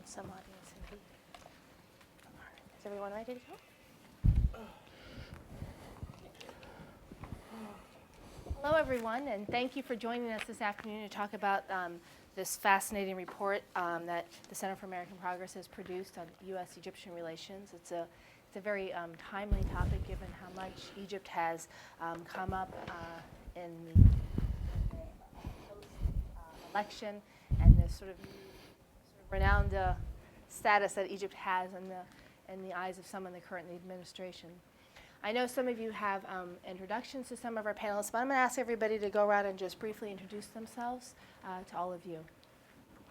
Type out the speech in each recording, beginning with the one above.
some audience indeed. Is everyone ready to go? Hello, everyone, and thank you for joining us this afternoon to talk about this fascinating report that the Center for American Progress has produced on U.S. Egyptian relations. It's a very timely topic given how much Egypt has come up in the post-election and the sort of renowned status that Egypt has in the eyes of some in the current administration. I know some of you have introductions to some of our panelists, but I'm going to ask everybody to go around and just briefly introduce themselves to all of you.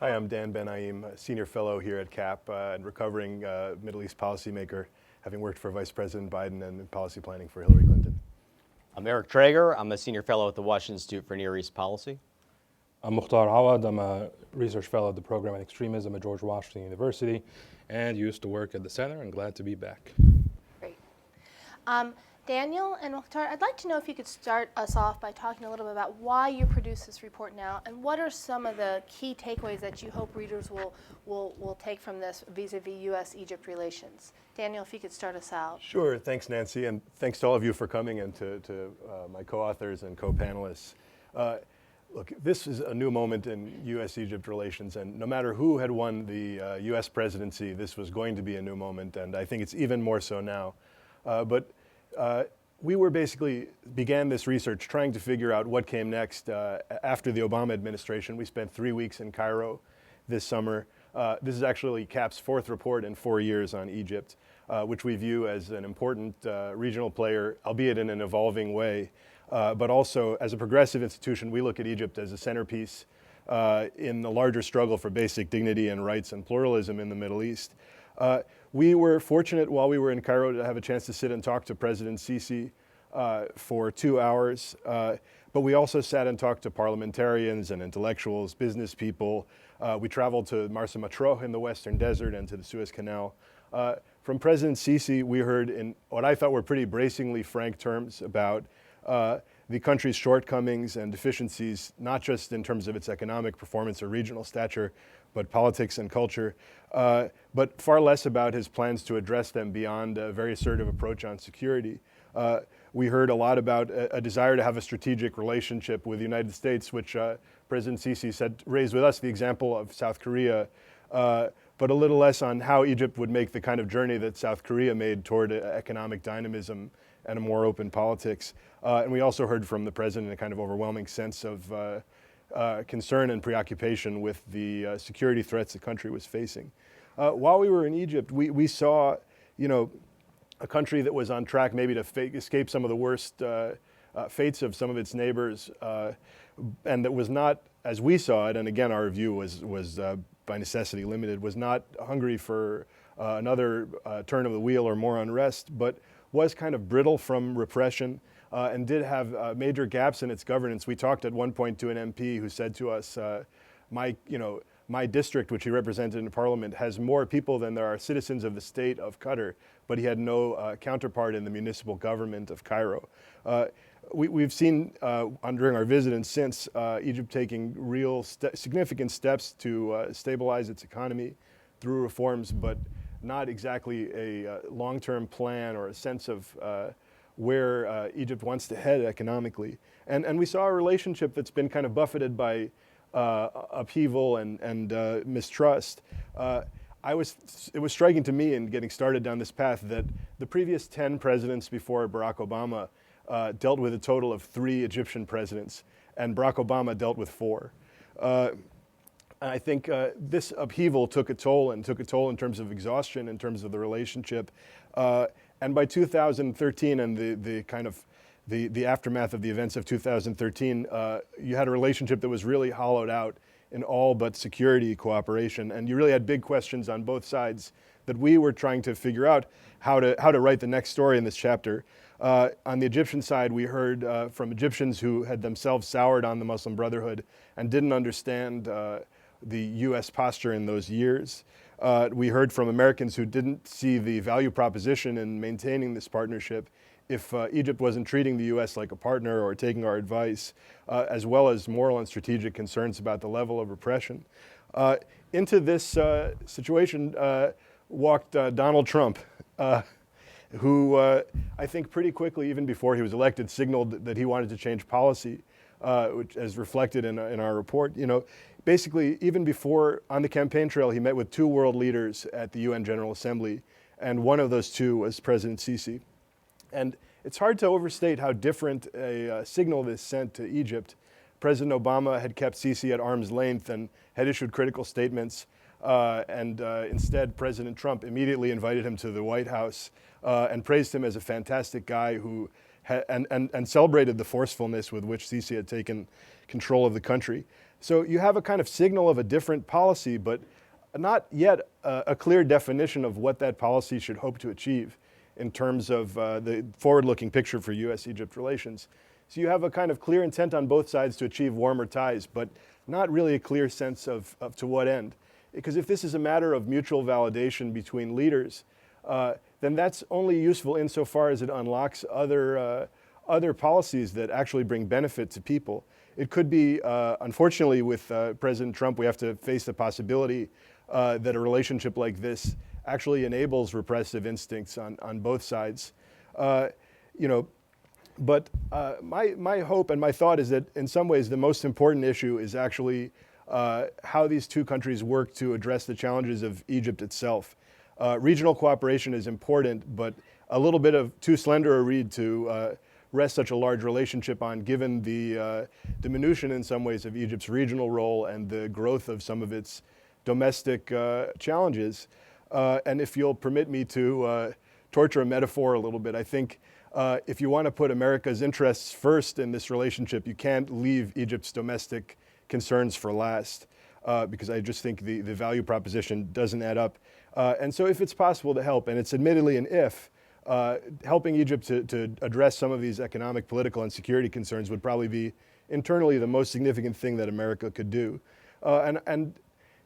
Hi, I'm Dan Benaim, a senior fellow here at CAP and recovering Middle East policymaker, having worked for Vice President Biden and in policy planning for Hillary Clinton. I'm Eric Trager. I'm a senior fellow at the Washington Institute for Near East Policy. I'm Mokhtar Awad. I'm a research fellow at the program on Extremism at George Washington University and used to work at the center, and glad to be back. Great. Daniel and Mokhtar, I'd like to know if you could start us off by talking a little bit about why you produced this report now, and what are some of the key takeaways that you hope readers will take from this vis-a-vis U.S.-Egypt relations. Daniel, if you could start us out. Sure, thanks Nancy, and thanks to all of you for coming, and to my co-authors and co-panelists. Look, this is a new moment in U.S.-Egypt relations, and no matter who had won the U.S. presidency, this was going to be a new moment, and I think it's even more so now. We began this research trying to figure out what came next after the Obama administration. We spent 3 weeks in Cairo this summer. This is actually CAP's fourth report in 4 years on Egypt, which we view as an important regional player, albeit in an evolving way. But also, as a progressive institution, we look at Egypt as a centerpiece in the larger struggle for basic dignity and rights and pluralism in the Middle East. We were fortunate while we were in Cairo to have a chance to sit and talk to President Sisi for 2 hours, but we also sat and talked to parliamentarians and intellectuals, business people. We traveled to Marsa Matruh in the Western Desert and to the Suez Canal. From President Sisi, we heard in what I thought were pretty bracingly frank terms about the country's shortcomings and deficiencies, not just in terms of its economic performance or regional stature, but politics and culture, but far less about his plans to address them beyond a very assertive approach on security. We heard a lot about a desire to have a strategic relationship with the United States, which President Sisi said raised with us the example of South Korea, but a little less on how Egypt would make the kind of journey that South Korea made toward economic dynamism and a more open politics. And we also heard from the president a kind of overwhelming sense of concern and preoccupation with the security threats the country was facing. While we were in Egypt, we saw, a country that was on track maybe to escape some of the worst fates of some of its neighbors, and that was not, as we saw it, and again our view was by necessity limited, was not hungry for another turn of the wheel or more unrest, but was kind of brittle from repression, and did have major gaps in its governance. We talked at one point to an MP who said to us, my district, which he represented in Parliament, has more people than there are citizens of the state of Qatar, but he had no counterpart in the municipal government of Cairo. We've seen during our visit and since Egypt taking real significant steps to stabilize its economy through reforms, but not exactly a long-term plan or a sense of where Egypt wants to head economically. And we saw a relationship that's been kind of buffeted by upheaval and mistrust. It was striking to me in getting started down this path that the previous 10 presidents before Barack Obama dealt with a total of 3 Egyptian presidents, and Barack Obama dealt with 4. I think this upheaval took a toll in terms of exhaustion, in terms of the relationship. And by 2013 and the aftermath of the events of 2013, you had a relationship that was really hollowed out in all but security cooperation. And you really had big questions on both sides that we were trying to figure out how to write the next story in this chapter. On the Egyptian side, we heard from Egyptians who had themselves soured on the Muslim Brotherhood and didn't understand the U.S. posture in those years. We heard from Americans who didn't see the value proposition in maintaining this partnership if Egypt wasn't treating the U.S. like a partner or taking our advice, as well as moral and strategic concerns about the level of repression. Into this situation walked Donald Trump, who I think pretty quickly, even before he was elected, signaled that he wanted to change policy, which as reflected in our report. Basically, even before, on the campaign trail, he met with 2 world leaders at the UN General Assembly, and one of those 2 was President Sisi. And it's hard to overstate how different a signal this sent to Egypt. President Obama had kept Sisi at arm's length and had issued critical statements, and instead President Trump immediately invited him to the White House and praised him as a fantastic guy who and celebrated the forcefulness with which Sisi had taken control of the country. So you have a kind of signal of a different policy, but not yet a clear definition of what that policy should hope to achieve in terms of the forward-looking picture for U.S.-Egypt relations. So you have a kind of clear intent on both sides to achieve warmer ties, but not really a clear sense of to what end. Because if this is a matter of mutual validation between leaders, then that's only useful insofar as it unlocks other policies that actually bring benefit to people. It could be, unfortunately, with President Trump, we have to face the possibility that a relationship like this actually enables repressive instincts on both sides. But my hope and my thought is that in some ways the most important issue is actually how these 2 countries work to address the challenges of Egypt itself. Regional cooperation is important, but a little bit of too slender a reed to rest such a large relationship on, given the diminution in some ways of Egypt's regional role and the growth of some of its domestic challenges. And if you'll permit me to torture a metaphor a little bit, I think if you want to put America's interests first in this relationship, you can't leave Egypt's domestic concerns for last, because I just think the value proposition doesn't add up. And so if it's possible to help, and it's admittedly an if, helping Egypt to address some of these economic, political, and security concerns would probably be internally the most significant thing that America could do. And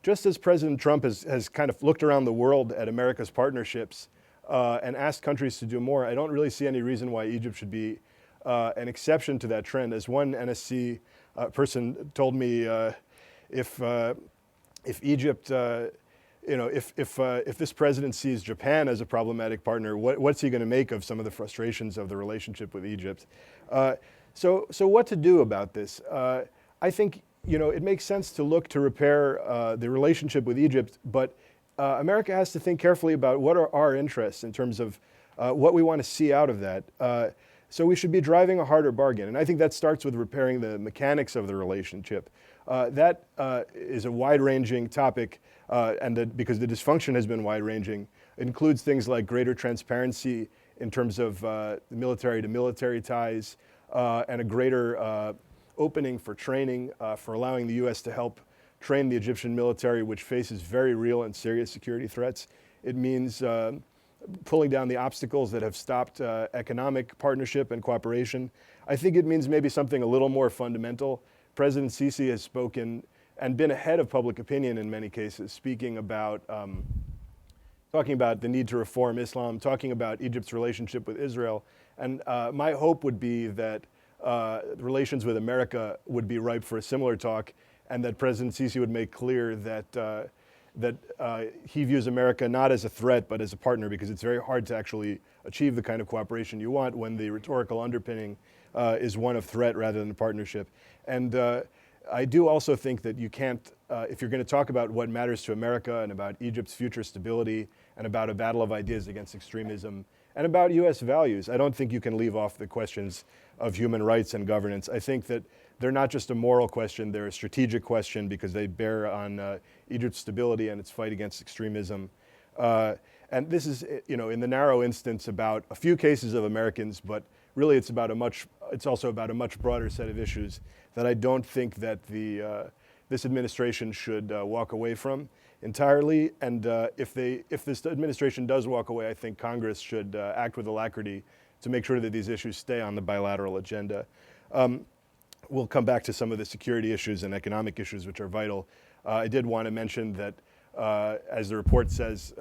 just as President Trump has kind of looked around the world at America's partnerships and asked countries to do more, I don't really see any reason why Egypt should be an exception to that trend. As one NSC person told me, if Egypt, if this president sees Japan as a problematic partner, what's he going to make of some of the frustrations of the relationship with Egypt? So what to do about this? I think it makes sense to look to repair the relationship with Egypt, but America has to think carefully about what are our interests in terms of what we want to see out of that. So we should be driving a harder bargain. And I think that starts with repairing the mechanics of the relationship. That is a wide-ranging topic, and because the dysfunction has been wide-ranging, it includes things like greater transparency in terms of military-to-military ties, and a greater opening for training, for allowing the U.S. to help train the Egyptian military, which faces very real and serious security threats. It means pulling down the obstacles that have stopped economic partnership and cooperation. I think it means maybe something a little more fundamental. President Sisi has spoken and been ahead of public opinion in many cases, speaking about, talking about the need to reform Islam, talking about Egypt's relationship with Israel. And my hope would be that relations with America would be ripe for a similar talk, and that President Sisi would make clear that he views America not as a threat, but as a partner, because it's very hard to actually achieve the kind of cooperation you want when the rhetorical underpinning is one of threat rather than a partnership. And I do also think that you can't, if you're going to talk about what matters to America and about Egypt's future stability and about a battle of ideas against extremism and about U.S. values, I don't think you can leave off the questions of human rights and governance. I think that they're not just a moral question, they're a strategic question because they bear on Egypt's stability and its fight against extremism. And this is, in the narrow instance about a few cases of Americans, but really it's also about a much broader set of issues that I don't think that this administration should walk away from entirely. And if this administration does walk away, I think Congress should act with alacrity to make sure that these issues stay on the bilateral agenda. We'll come back to some of the security issues and economic issues, which are vital. I did want to mention that, as the report says,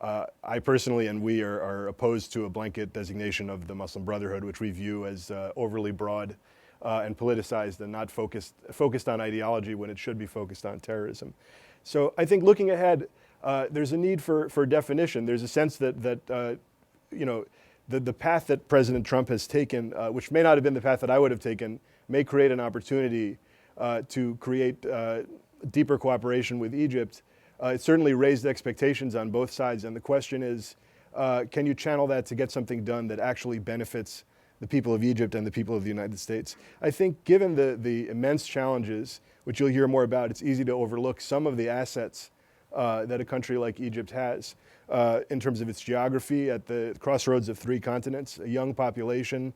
I personally and we are opposed to a blanket designation of the Muslim Brotherhood, which we view as overly broad. and politicized and not focused on ideology when it should be focused on terrorism. So I think looking ahead, there's a need for definition. There's a sense that you know, the path that President Trump has taken, which may not have been the path that I would have taken, may create an opportunity to create deeper cooperation with Egypt. It certainly raised expectations on both sides, and the question is, can you channel that to get something done that actually benefits the people of Egypt and the people of the United States? I think given the immense challenges, which you'll hear more about, it's easy to overlook some of the assets that a country like Egypt has in terms of its geography at the crossroads of 3 continents, a young population,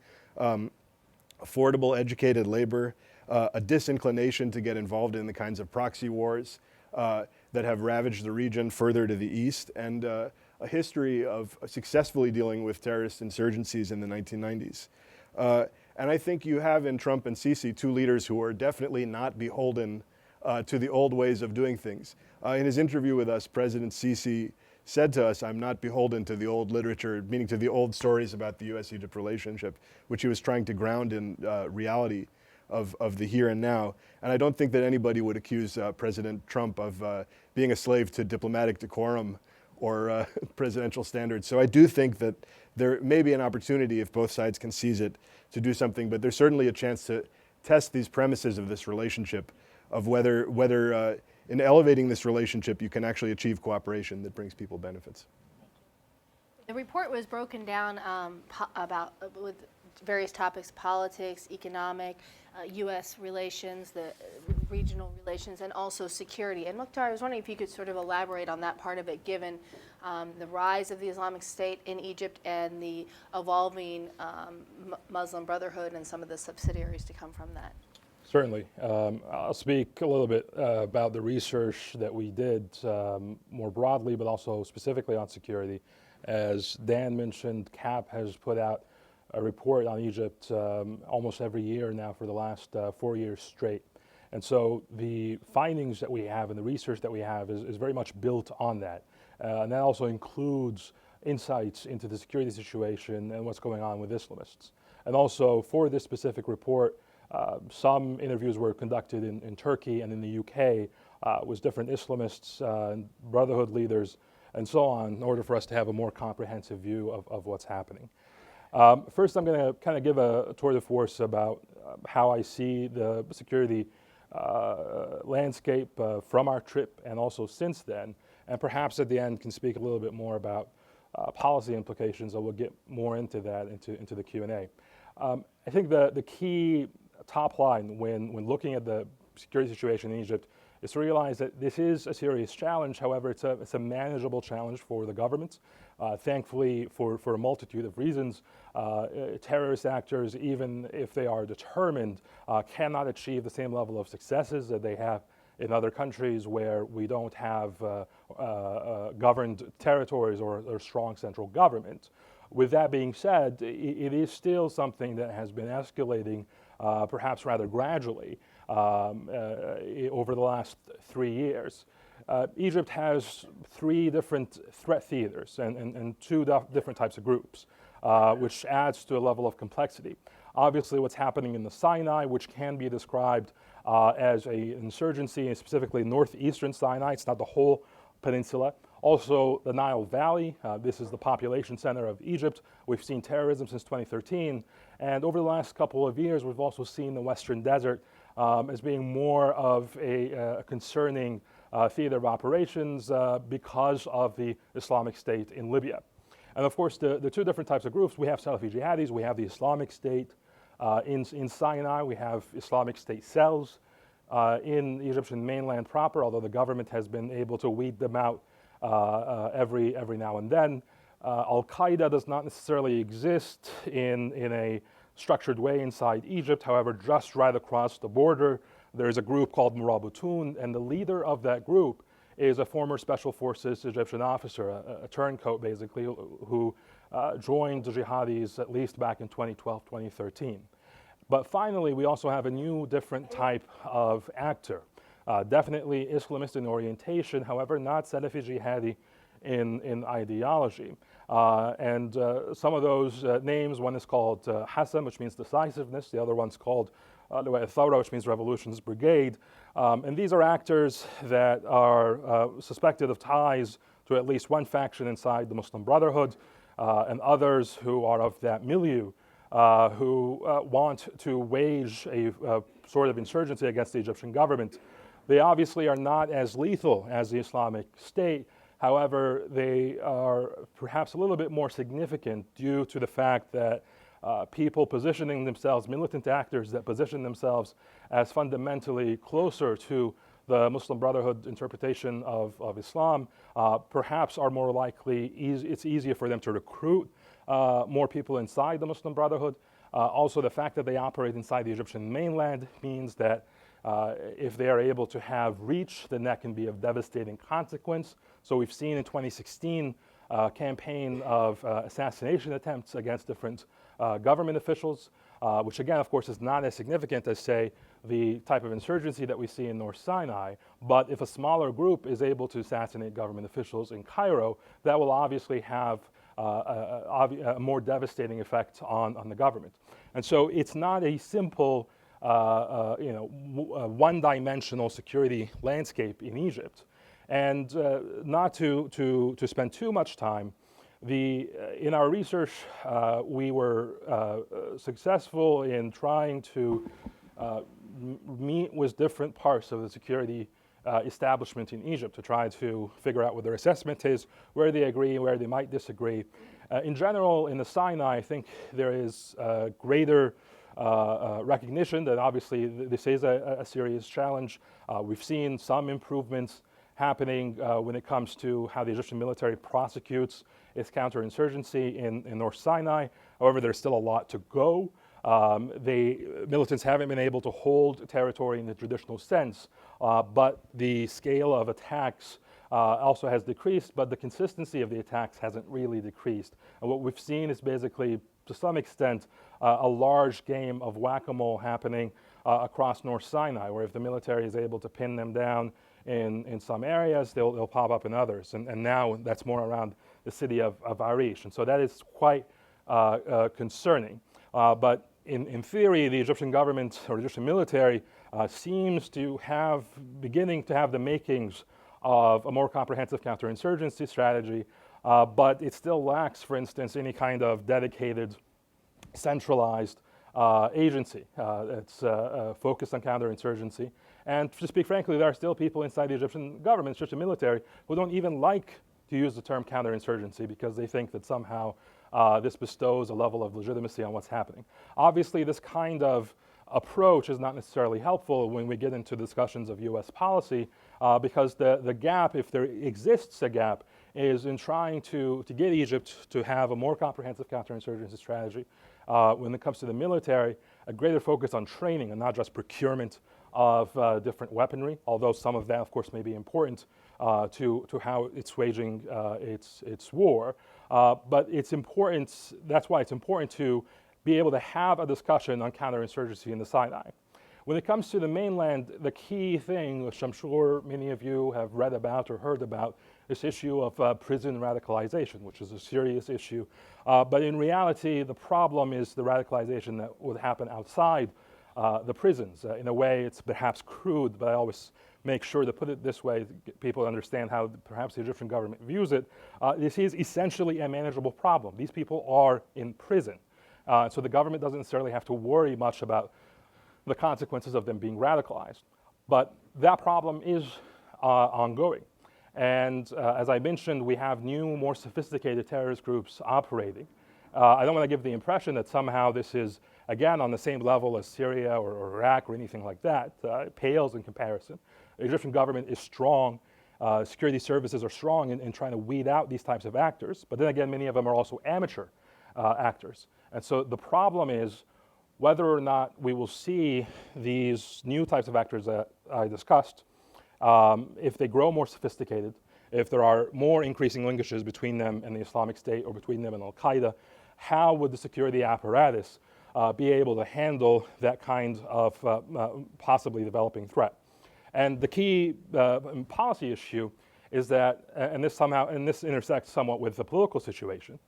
affordable, educated labor, a disinclination to get involved in the kinds of proxy wars that have ravaged the region further to the east, and a history of successfully dealing with terrorist insurgencies in the 1990s. And I think you have in Trump and Sisi 2 leaders who are definitely not beholden to the old ways of doing things. In his interview with us, President Sisi said to us, "I'm not beholden to the old literature," meaning to the old stories about the U.S. Egypt relationship, which he was trying to ground in reality of the here and now. And I don't think that anybody would accuse President Trump of being a slave to diplomatic decorum or presidential standards. So I do think that there may be an opportunity, if both sides can seize it, to do something, but there's certainly a chance to test these premises of this relationship, of whether in elevating this relationship you can actually achieve cooperation that brings people benefits. The report was broken down with various topics: politics, economic, U.S. relations, the regional relations, and also security. And Mokhtar, I was wondering if you could sort of elaborate on that part of it, given the rise of the Islamic State in Egypt and the evolving Muslim Brotherhood and some of the subsidiaries to come from that. Certainly. I'll speak a little bit about the research that we did more broadly, but also specifically on security. As Dan mentioned, CAP has put out a report on Egypt almost every year now for the last 4 years straight. And so the findings that we have and the research that we have is very much built on that. And that also includes insights into the security situation and what's going on with Islamists. And also for this specific report, some interviews were conducted in Turkey and in the UK with different Islamists, Brotherhood leaders, and so on, in order for us to have a more comprehensive view of what's happening. First, I'm going to kind of give a tour de force about how I see the security landscape from our trip and also since then, and perhaps at the end can speak a little bit more about policy implications, and we'll get more into that into the Q&A. I think the key top line when looking at the security situation in Egypt is to realize that this is a serious challenge. However, it's a manageable challenge for the government. Thankfully, for a multitude of reasons, terrorist actors, even if they are determined, cannot achieve the same level of successes that they have in other countries where we don't have governed territories or strong central government. With that being said, it is still something that has been escalating perhaps rather gradually over the last 3 years. Egypt has 3 different threat theaters and 2 different types of groups, which adds to a level of complexity. Obviously, what's happening in the Sinai, which can be described as an insurgency, and specifically northeastern Sinai, it's not the whole peninsula. Also, the Nile Valley, this is the population center of Egypt. We've seen terrorism since 2013. And over the last couple of years, we've also seen the Western Desert as being more of a concerning theater of operations because of the Islamic State in Libya. And of course, the 2 different types of groups, we have Salafi jihadis, we have the Islamic State in Sinai, we have Islamic State cells in the Egyptian mainland proper, although the government has been able to weed them out every now and then. Al-Qaeda does not necessarily exist in a structured way inside Egypt. However, just right across the border, there's a group called Murabitun, and the leader of that group is a former Special Forces Egyptian officer, a turncoat basically, who joined the jihadis at least back in 2012, 2013. But finally, we also have a new, different type of actor. Definitely Islamist in orientation, however, not Salafi jihadi in ideology. And some of those names, one is called Hassan, which means decisiveness. The other one's called Thawra, which means revolution's brigade. And these are actors that are suspected of ties to at least one faction inside the Muslim Brotherhood, and others who are of that milieu, who want to wage a sort of insurgency against the Egyptian government. They obviously are not as lethal as the Islamic State. However, they are perhaps a little bit more significant due to the fact that people positioning themselves, militant actors that position themselves as fundamentally closer to the Muslim Brotherhood interpretation of Islam, perhaps are more likely, it's easier for them to recruit more people inside the Muslim Brotherhood. Also, the fact that they operate inside the Egyptian mainland means that if they are able to have reach, then that can be of devastating consequence. So we've seen in 2016 a campaign of assassination attempts against different government officials, which again, of course, is not as significant as, say, the type of insurgency that we see in North Sinai. But if a smaller group is able to assassinate government officials in Cairo, that will obviously have a more devastating effect on the government. And so it's not a simple, one-dimensional security landscape in Egypt. And not to spend too much time, in our research, we were successful in trying to meet with different parts of the security establishment in Egypt to try to figure out what their assessment is, where they agree, where they might disagree. In general, in the Sinai, I think there is greater recognition that obviously this is a serious challenge. We've seen some improvements happening when it comes to how the Egyptian military prosecutes its counterinsurgency in North Sinai. However, there's still a lot to go. The militants haven't been able to hold territory in the traditional sense, but the scale of attacks also has decreased, but the consistency of the attacks hasn't really decreased. And what we've seen is basically, to some extent, a large game of whack-a-mole happening across North Sinai, where if the military is able to pin them down in some areas, they'll pop up in others. And now that's more around the city of Arish. And so that is quite concerning. But in theory, the Egyptian government or Egyptian military seems to beginning to have the makings of a more comprehensive counterinsurgency strategy, but it still lacks, for instance, any kind of dedicated, centralized agency that's focused on counterinsurgency. And to speak frankly, there are still people inside the Egyptian government, Egyptian military, who don't even like to use the term counterinsurgency because they think that somehow this bestows a level of legitimacy on what's happening. Obviously, this kind of approach is not necessarily helpful when we get into discussions of U.S. policy because the gap, if there exists a gap, is in trying to get Egypt to have a more comprehensive counterinsurgency strategy. When it comes to the military, a greater focus on training and not just procurement of different weaponry, although some of that, of course, may be important to how it's waging its war. But it's important, that's why it's important to be able to have a discussion on counterinsurgency in the Sinai. When it comes to the mainland, the key thing, which I'm sure many of you have read about or heard about, this issue of prison radicalization, which is a serious issue. But in reality, the problem is the radicalization that would happen outside the prisons. In a way, it's perhaps crude, but I always make sure to put it this way, people understand how perhaps the Egyptian government views it. This is essentially a manageable problem. These people are in prison. So the government doesn't necessarily have to worry much about the consequences of them being radicalized. But that problem is ongoing. And as I mentioned, we have new, more sophisticated terrorist groups operating. I don't want to give the impression that somehow this is, again, on the same level as Syria or Iraq or anything like that. It pales in comparison. The Egyptian government is strong. Security services are strong in trying to weed out these types of actors. But then again, many of them are also amateur actors. And so the problem is whether or not we will see these new types of actors that I discussed, if they grow more sophisticated, if there are more increasing linkages between them and the Islamic State or between them and Al-Qaeda, how would the security apparatus be able to handle that kind of possibly developing threat? And the key policy issue is that, and this intersects somewhat with the political situation,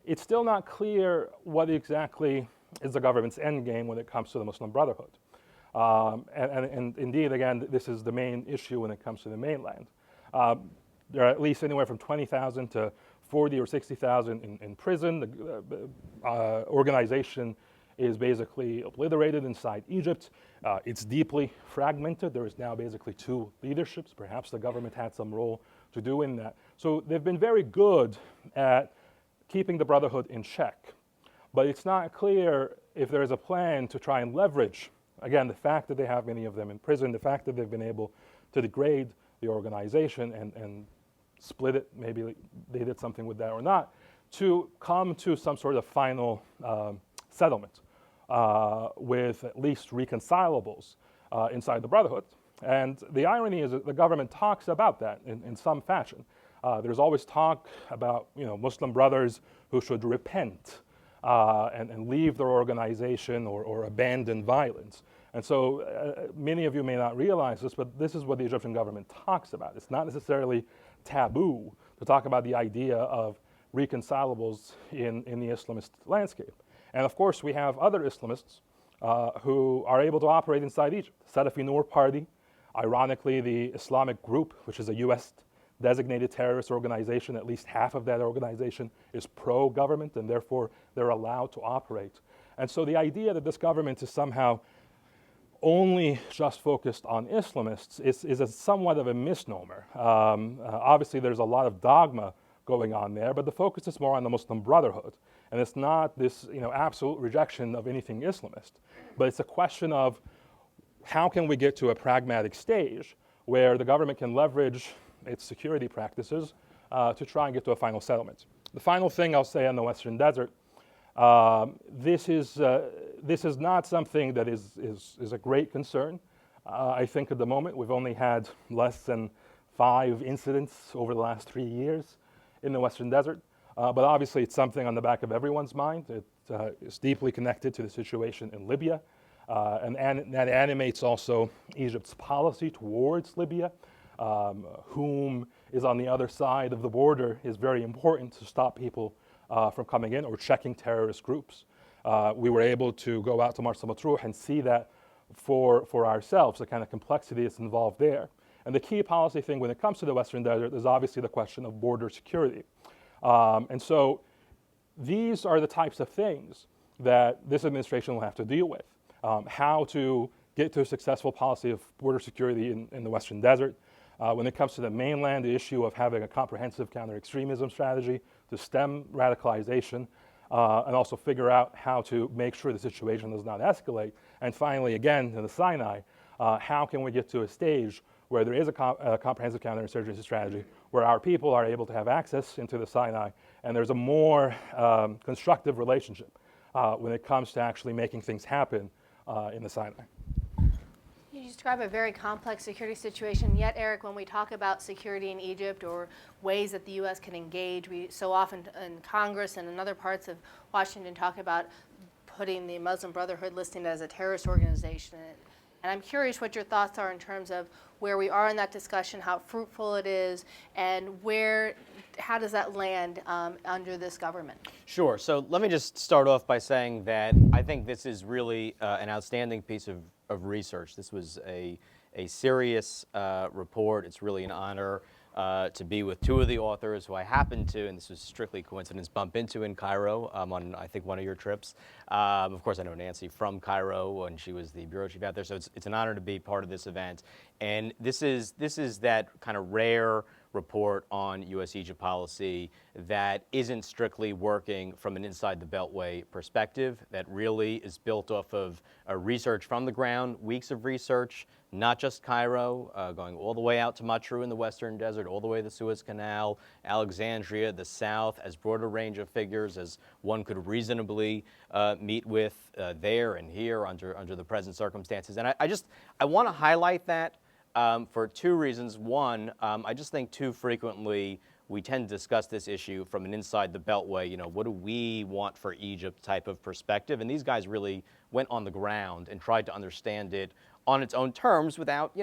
it's still not clear what exactly is the government's end game when it comes to the Muslim Brotherhood. And indeed, again, this is the main issue when it comes to the mainland. There are at least anywhere from 20,000 to 40 or 60,000 in prison. The organization is basically obliterated inside Egypt. It's deeply fragmented. There is now basically two leaderships. Perhaps the government had some role to do in that. So they've been very good at keeping the Brotherhood in check. But it's not clear if there is a plan to try and leverage, again, the fact that they have many of them in prison, the fact that they've been able to degrade the organization and split it, maybe they did something with that or not, to come to some sort of final settlement with at least reconcilables inside the Brotherhood. And the irony is that the government talks about that in some fashion. There's always talk about Muslim brothers who should repent and leave their organization or abandon violence. And so many of you may not realize this, but this is what the Egyptian government talks about. It's not necessarily taboo to talk about the idea of reconcilables in the Islamist landscape. And of course, we have other Islamists who are able to operate inside Egypt. Salafi Noor Party, ironically, the Islamic group, which is a U.S. designated terrorist organization, at least half of that organization is pro-government, and therefore they're allowed to operate. And so the idea that this government is somehow only just focused on Islamists is a somewhat of a misnomer. Obviously, there's a lot of dogma going on there, but the focus is more on the Muslim Brotherhood. And it's not this absolute rejection of anything Islamist, but it's a question of how can we get to a pragmatic stage where the government can leverage its security practices to try and get to a final settlement. The final thing I'll say on the Western Desert, this is not something that is a great concern. I think at the moment we've only had less than 5 incidents over the last 3 years in the Western Desert. But obviously it's something on the back of everyone's mind. It is deeply connected to the situation in Libya. And that animates also Egypt's policy towards Libya. Whom is on the other side of the border is very important to stop people from coming in or checking terrorist groups. We were able to go out to Marsa Matruh and see that for ourselves, the kind of complexity that's involved there. And the key policy thing when it comes to the Western Desert is obviously the question of border security. And so these are the types of things that this administration will have to deal with. How to get to a successful policy of border security in the Western Desert. When it comes to the mainland, the issue of having a comprehensive counter-extremism strategy to stem radicalization and also figure out how to make sure the situation does not escalate. And finally, again, in the Sinai, how can we get to a stage where there is a comprehensive counterinsurgency strategy, where our people are able to have access into the Sinai, and there's a more constructive relationship when it comes to actually making things happen in the Sinai. You describe a very complex security situation, yet, Eric, when we talk about security in Egypt or ways that the U.S. can engage, we so often in Congress and in other parts of Washington talk about putting the Muslim Brotherhood listed as a terrorist organization. And I'm curious what your thoughts are in terms of where we are in that discussion, how fruitful it is, and how does that land under this government? Sure. So let me just start off by saying that I think this is really an outstanding piece of research. This was a serious report. It's really an honor to be with 2 of the authors who I happened to, and this was strictly coincidence, bump into in Cairo on, I think, one of your trips. Of course, I know Nancy from Cairo when she was the bureau chief out there, so it's an honor to be part of this event. And this is that kind of rare report on U.S. Egypt policy that isn't strictly working from an inside the Beltway perspective, that really is built off of research from the ground, weeks of research, not just Cairo, going all the way out to Matruh in the Western Desert, all the way to the Suez Canal, Alexandria, the South, as broad a range of figures as one could reasonably meet with there and here under the present circumstances. And I want to highlight that for 2 reasons. One, I just think too frequently we tend to discuss this issue from an inside the Beltway, what do we want for Egypt type of perspective, and these guys really went on the ground and tried to understand it on its own terms without,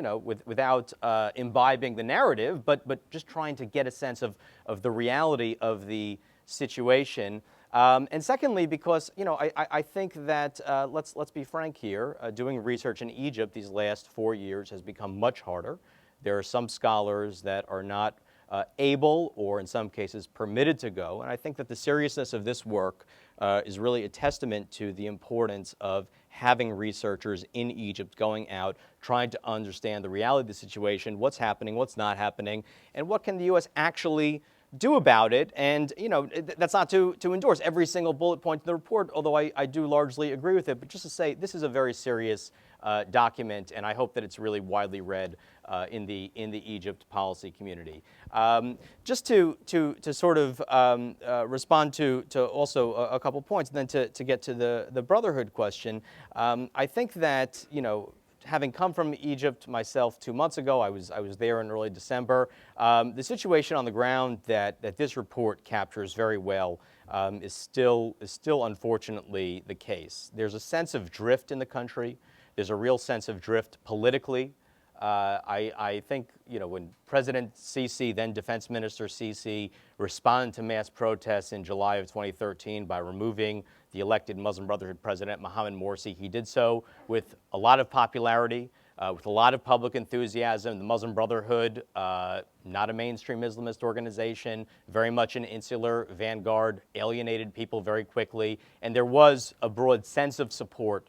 without imbibing the narrative, but just trying to get a sense of the reality of the situation. And secondly, because I think that let's be frank here, doing research in Egypt these last 4 years has become much harder. There are some scholars that are not able, or in some cases permitted, to go. And I think that the seriousness of this work is really a testament to the importance of having researchers in Egypt going out, trying to understand the reality of the situation, what's happening, what's not happening, and what can the U.S. actually do about it. And that's not to endorse every single bullet point in the report, although I do largely agree with it, but just to say this is a very serious document, and I hope that it's really widely read in the Egypt policy community. Just to sort of respond to also a couple points, and then to get to the brotherhood question, I think that having come from Egypt myself 2 months ago, I was there in early December. The situation on the ground that this report captures very well is still unfortunately the case. There's a sense of drift in the country. There's a real sense of drift politically. I think when President Sisi, then Defense Minister Sisi, responded to mass protests in July of 2013 by removing the elected Muslim Brotherhood President Mohammed Morsi, he did so with a lot of popularity, with a lot of public enthusiasm. The Muslim Brotherhood, not a mainstream Islamist organization, very much an insular vanguard, alienated people very quickly, and there was a broad sense of support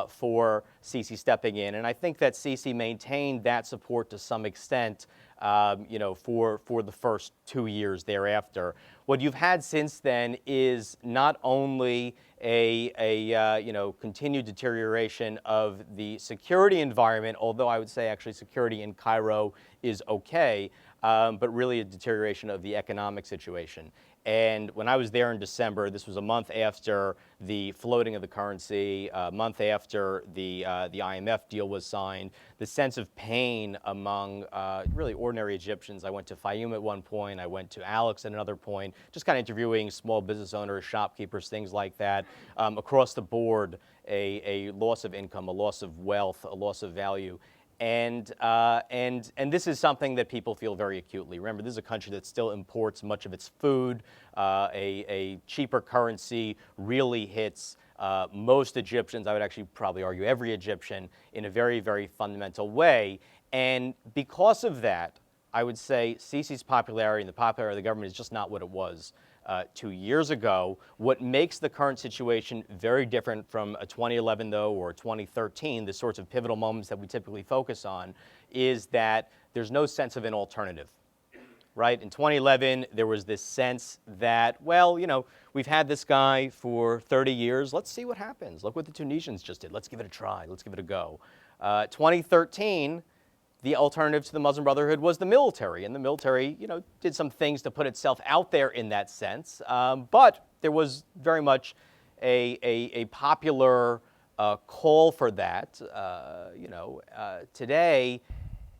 for Sisi stepping in. And I think that Sisi maintained that support to some extent, for the first 2 years thereafter. What you've had since then is not only a continued deterioration of the security environment, although I would say actually security in Cairo is okay, but really a deterioration of the economic situation. And when I was there in December, this was a month after the floating of the currency, a month after the IMF deal was signed, the sense of pain among really ordinary Egyptians. I went to Fayum at one point, I went to Alex at another point, just kind of interviewing small business owners, shopkeepers, things like that. Across the board, a loss of income, a loss of wealth, a loss of value. And this is something that people feel very acutely. Remember, this is a country that still imports much of its food. A cheaper currency really hits most Egyptians, I would actually probably argue every Egyptian, in a very, very fundamental way. And because of that, I would say Sisi's popularity and the popularity of the government is just not what it was 2 years ago. What makes the current situation very different from a 2011, though, or 2013, the sorts of pivotal moments that we typically focus on, is that there's no sense of an alternative, right? In 2011, there was this sense that, well, we've had this guy for 30 years. Let's see what happens. Look what the Tunisians just did. Let's give it a try. Let's give it a go. 2013, the alternative to the Muslim Brotherhood was the military, and the military, did some things to put itself out there in that sense. But there was very much a popular call for that. Today,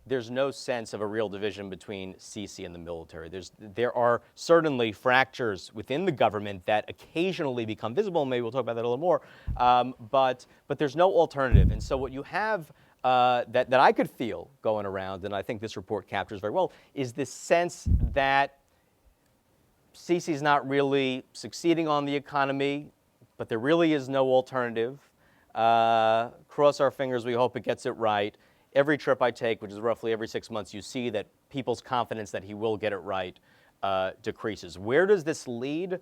there's no sense of a real division between Sisi and the military. There are certainly fractures within the government that occasionally become visible. Maybe we'll talk about that a little more. But there's no alternative, and so what you have that I could feel going around, and I think this report captures very well, is this sense that Sisi's not really succeeding on the economy, but there really is no alternative. Cross our fingers, we hope it gets it right. Every trip I take, which is roughly every 6 months, you see that people's confidence that he will get it right decreases. Where does this lead?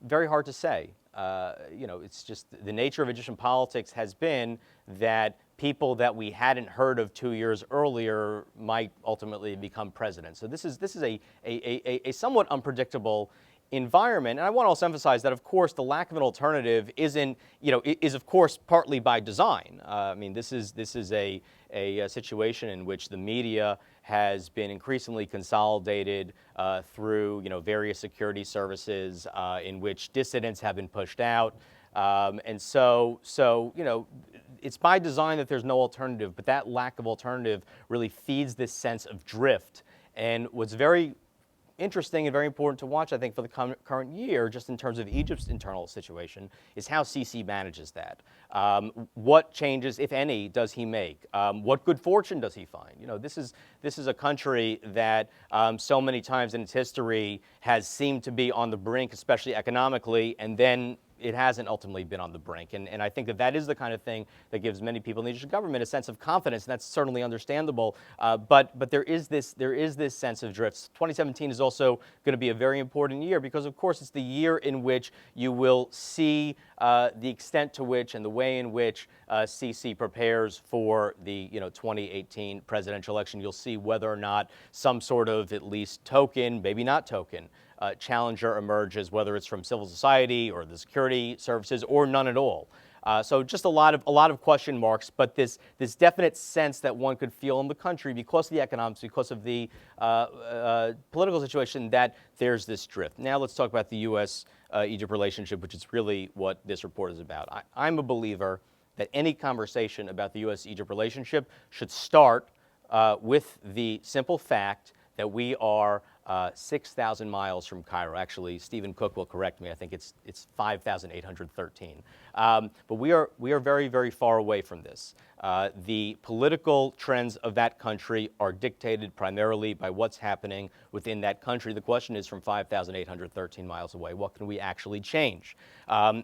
Very hard to say. It's just the nature of Egyptian politics has been that people that we hadn't heard of 2 years earlier might ultimately become president. So this is a somewhat unpredictable environment. And I want to also emphasize that, of course, the lack of an alternative is of course partly by design. This is a situation in which the media has been increasingly consolidated through various security services, in which dissidents have been pushed out, and so it's by design that there's no alternative. But that lack of alternative really feeds this sense of drift. And what's very interesting and very important to watch, I think, for the current year, just in terms of Egypt's internal situation, is how Sisi manages that. What changes, if any, does he make? What good fortune does he find? You know, this is a country that so many times in its history has seemed to be on the brink, especially economically, and then it hasn't ultimately been on the brink. And I think that is the kind of thing that gives many people in the Egyptian government a sense of confidence, and that's certainly understandable. But there is this sense of drifts. 2017 is also going to be a very important year because, of course, it's the year in which you will see the extent to which and the way in which Sisi prepares for the 2018 presidential election. You'll see whether or not some sort of at least token, maybe not token, challenger emerges, whether it's from civil society or the security services or none at all. So just a lot of question marks, but this definite sense that one could feel in the country because of the economics, because of the political situation, that there's this drift. Now let's talk about the U.S. Egypt relationship, which is really what this report is about. I'm a believer that any conversation about the U.S. Egypt relationship should start with the simple fact that we are 6,000 miles from Cairo. Actually, Stephen Cook will correct me. I think it's 5,813. But we are very, very far away from this. The political trends of that country are dictated primarily by what's happening within that country. The question is, from 5,813 miles away, what can we actually change?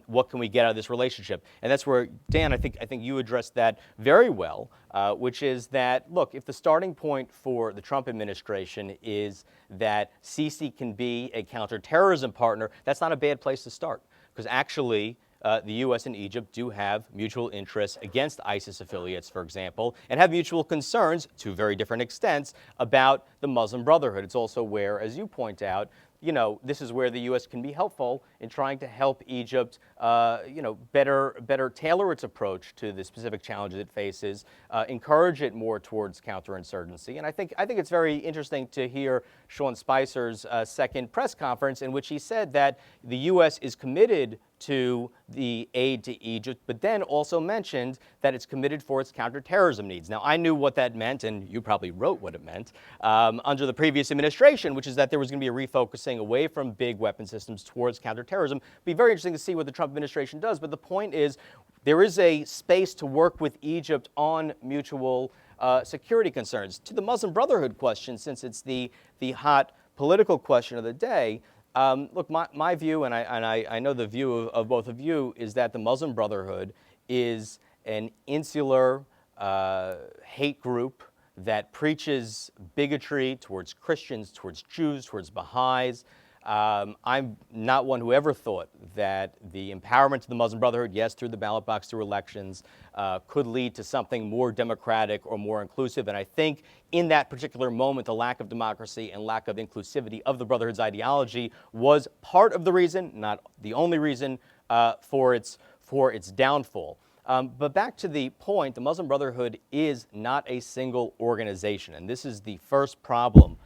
What can we get out of this relationship? And that's where, Dan, I think you addressed that very well, which is that, look, if the starting point for the Trump administration is that Sisi can be a counterterrorism partner, that's not a bad place to start, because actually the U.S. and Egypt do have mutual interests against ISIS affiliates, for example, and have mutual concerns, to very different extents, about the Muslim Brotherhood. It's also where, as you point out, this is where the U.S. can be helpful in trying to help Egypt, better tailor its approach to the specific challenges it faces, encourage it more towards counterinsurgency. And I think it's very interesting to hear Sean Spicer's second press conference, in which he said that the U.S. is committed to the aid to Egypt, but then also mentioned that it's committed for its counterterrorism needs. Now, I knew what that meant, and you probably wrote what it meant, under the previous administration, which is that there was going to be a refocusing away from big weapon systems towards counterterrorism. It'll be very interesting to see what the Trump administration does, but the point is there is a space to work with Egypt on mutual security concerns. To the Muslim Brotherhood question, since it's the hot political question of the day, look, my view, and I know the view of both of you, is that the Muslim Brotherhood is an insular hate group that preaches bigotry towards Christians, towards Jews, towards Baha'is. I'm not one who ever thought that the empowerment of the Muslim Brotherhood, yes, through the ballot box, through elections, could lead to something more democratic or more inclusive. And I think in that particular moment, the lack of democracy and lack of inclusivity of the Brotherhood's ideology was part of the reason, not the only reason, for its downfall. But back to the point, the Muslim Brotherhood is not a single organization, and this is the first problem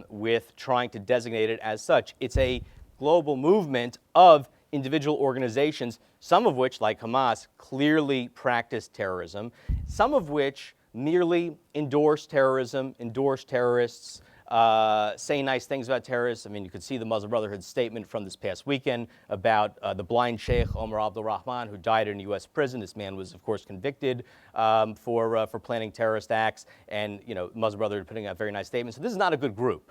with trying to designate it as such. It's a global movement of individual organizations, some of which, like Hamas, clearly practice terrorism, some of which merely endorse terrorism, endorse terrorists, say nice things about terrorists. I mean, you could see the Muslim Brotherhood's statement from this past weekend about the blind Sheikh Omar Abdul Rahman, who died in a U.S. prison. This man was, of course, convicted for planning terrorist acts, and Muslim Brotherhood putting out very nice statements. So this is not a good group,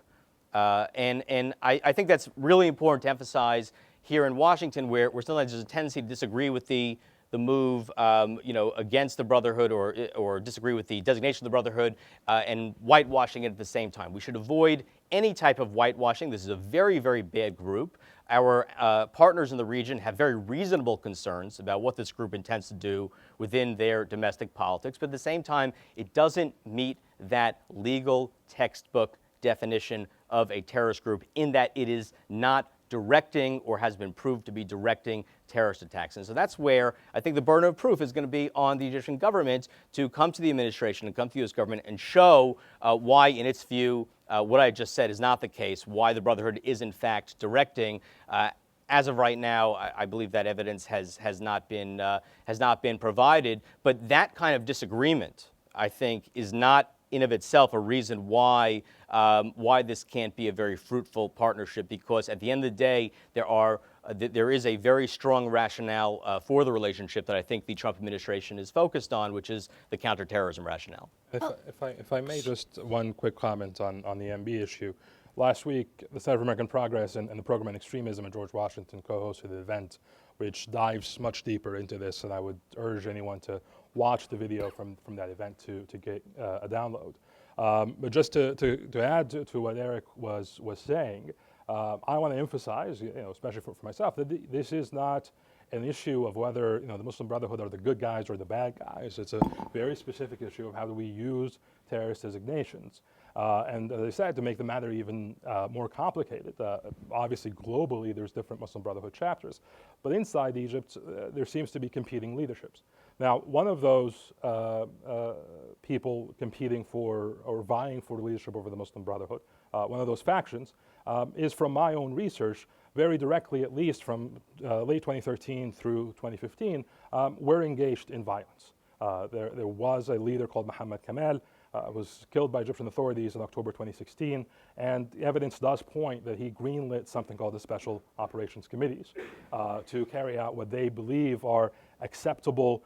and I think that's really important to emphasize here in Washington, where sometimes there's a tendency to disagree with the move, against the Brotherhood or disagree with the designation of the Brotherhood and whitewashing it at the same time. We should avoid any type of whitewashing. This is a very, very bad group. Our partners in the region have very reasonable concerns about what this group intends to do within their domestic politics, but at the same time, it doesn't meet that legal textbook definition of a terrorist group in that it is not directing or has been proved to be directing terrorist attacks. And so that's where I think the burden of proof is going to be on the Egyptian government to come to the administration and come to the U.S. government and show why, in its view, what I just said is not the case, why the Brotherhood is in fact directing. As of right now, I believe that evidence has not been provided. But that kind of disagreement, I think, is not in of itself a reason why this can't be a very fruitful partnership, because at the end of the day, there is a very strong rationale for the relationship that I think the Trump administration is focused on, which is the counterterrorism rationale. If I may, just one quick comment on the MB issue. Last week, the Center for American Progress and the program on extremism at George Washington co-hosted an event which dives much deeper into this, and I would urge anyone to watch the video from that event to get a download. But just to add to what Eric was saying, I want to emphasize, especially for myself, that this is not an issue of whether the Muslim Brotherhood are the good guys or the bad guys. It's a very specific issue of how do we use terrorist designations. And as I said, to make the matter even more complicated, obviously globally there's different Muslim Brotherhood chapters, but inside Egypt there seems to be competing leaderships. Now, one of those people competing for or vying for the leadership over the Muslim Brotherhood, one of those factions, is from my own research, very directly, at least from late 2013 through 2015, were engaged in violence. There was a leader called Mohammed Kamal, was killed by Egyptian authorities in October 2016, and the evidence does point that he greenlit something called the Special Operations Committees to carry out what they believe are acceptable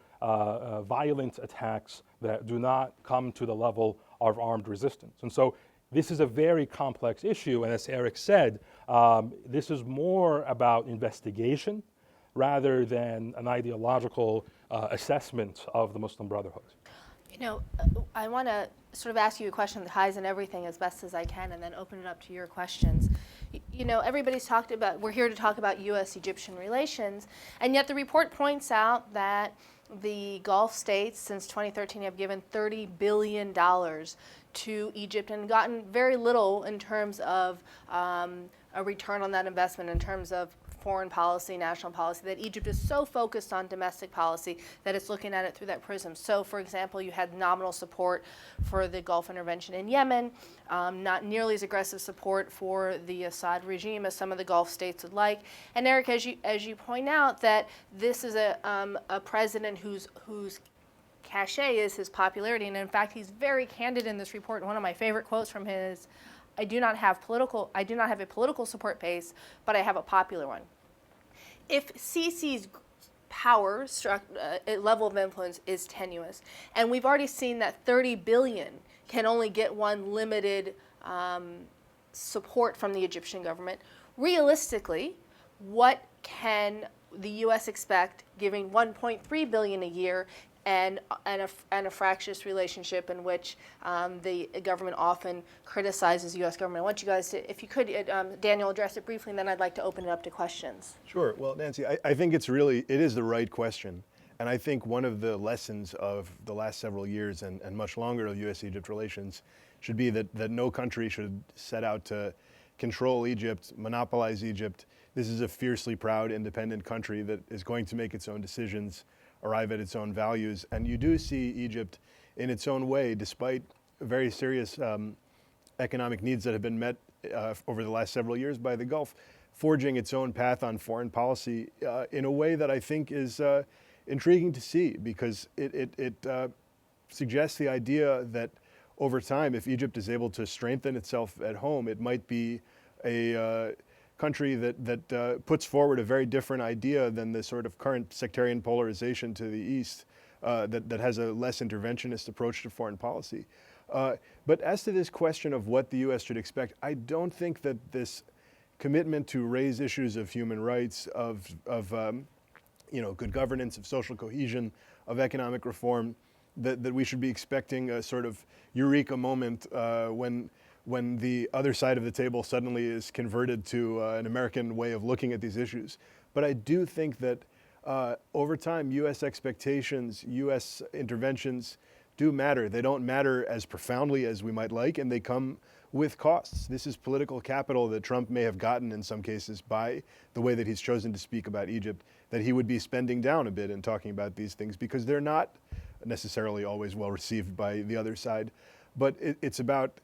violent attacks that do not come to the level of armed resistance. And so this is a very complex issue, and as Eric said, this is more about investigation rather than an ideological assessment of the Muslim Brotherhood. I want to sort of ask you a question that ties in everything as best as I can, and then open it up to your questions. Everybody's talked about, we're here to talk about U.S. Egyptian relations, and yet the report points out that the Gulf states since 2013 have given $30 billion to Egypt and gotten very little in terms of a return on that investment, in terms of foreign policy, national policy, that Egypt is so focused on domestic policy that it's looking at it through that prism. So, for example, you had nominal support for the Gulf intervention in Yemen, not nearly as aggressive support for the Assad regime as some of the Gulf states would like. And Eric, as you point out, that this is a president whose cachet is his popularity, and in fact, he's very candid in this report. One of my favorite quotes from his: I do not have a political support base, but I have a popular one. If Sisi's power level of influence is tenuous, and we've already seen that 30 billion can only get one limited support from the Egyptian government, realistically, what can the U.S. expect giving 1.3 billion a year and a fractious relationship in which the government often criticizes U.S. government? I want you guys to, if you could, Daniel, address it briefly, and then I'd like to open it up to questions. Sure. Well, Nancy, I think it is the right question. And I think one of the lessons of the last several years and much longer of U.S.-Egypt relations should be that no country should set out to control Egypt, monopolize Egypt. This is a fiercely proud, independent country that is going to make its own decisions, arrive at its own values. And you do see Egypt in its own way, despite very serious economic needs that have been met over the last several years by the Gulf, forging its own path on foreign policy in a way that I think is intriguing to see, because it suggests the idea that over time, if Egypt is able to strengthen itself at home, it might be a country that puts forward a very different idea than the sort of current sectarian polarization to the east that has a less interventionist approach to foreign policy. But as to this question of what the U.S. should expect, I don't think that this commitment to raise issues of human rights, of good governance, of social cohesion, of economic reform, that we should be expecting a sort of eureka moment when the other side of the table suddenly is converted to an American way of looking at these issues. But I do think that over time, U.S. expectations, U.S. interventions do matter. They don't matter as profoundly as we might like, and they come with costs. This is political capital that Trump may have gotten in some cases by the way that he's chosen to speak about Egypt, that he would be spending down a bit in talking about these things, because they're not necessarily always well received by the other side. But it's about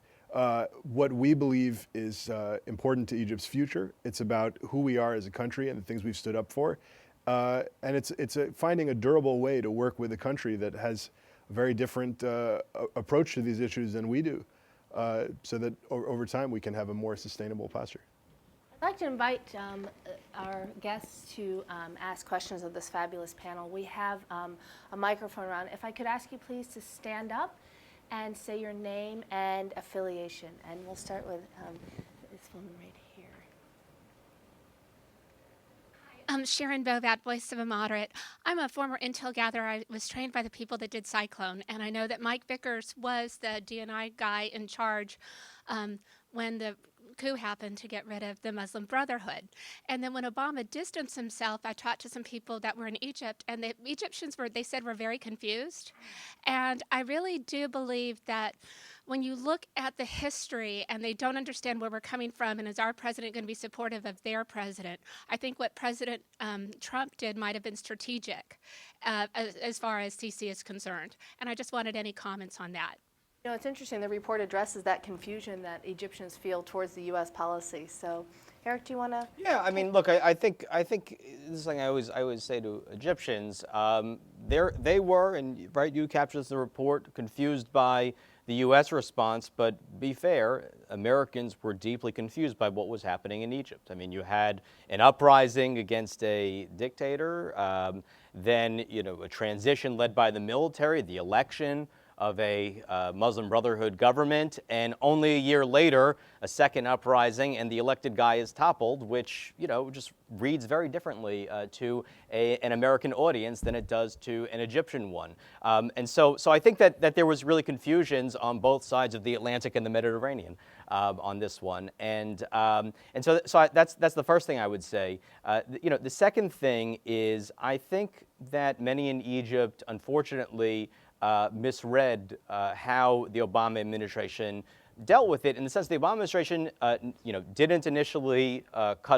what we believe is important to Egypt's future. It's about who we are as a country and the things we've stood up for. And it's finding a durable way to work with a country that has very different approach to these issues than we do, so that over time we can have a more sustainable posture. I'd like to invite our guests to ask questions of this fabulous panel. We have a microphone around. If I could ask you please to stand up and say your name and affiliation. And we'll start with this woman right here. I'm Sharon Bovat, voice of a moderate. I'm a former intel gatherer. I was trained by the people that did Cyclone, and I know that Mike Vickers was the DNI guy in charge when the coup happened to get rid of the Muslim Brotherhood. And then when Obama distanced himself, I talked to some people that were in Egypt, and the Egyptians were very confused. And I really do believe that when you look at the history and they don't understand where we're coming from, and is our president going to be supportive of their president, I think what President Trump did might have been strategic as far as Sisi is concerned. And I just wanted any comments on that. You know, it's interesting, the report addresses that confusion that Egyptians feel towards the U.S. policy. So, Eric, do you want to? Yeah, I mean, look, I think this is something I always say to Egyptians. They were, and right, you captured this in the report, confused by the U.S. response, but be fair, Americans were deeply confused by what was happening in Egypt. I mean, you had an uprising against a dictator, then, you know, a transition led by the military, the election of a Muslim Brotherhood government, and only a year later, a second uprising, and the elected guy is toppled, which, you know, just reads very differently to an American audience than it does to an Egyptian one. And so I think that there was really confusions on both sides of the Atlantic and the Mediterranean on this one. And so that's the first thing I would say. You know, the second thing is, I think that many in Egypt, unfortunately, misread how the Obama administration dealt with it, in the sense the Obama administration, you know, didn't initially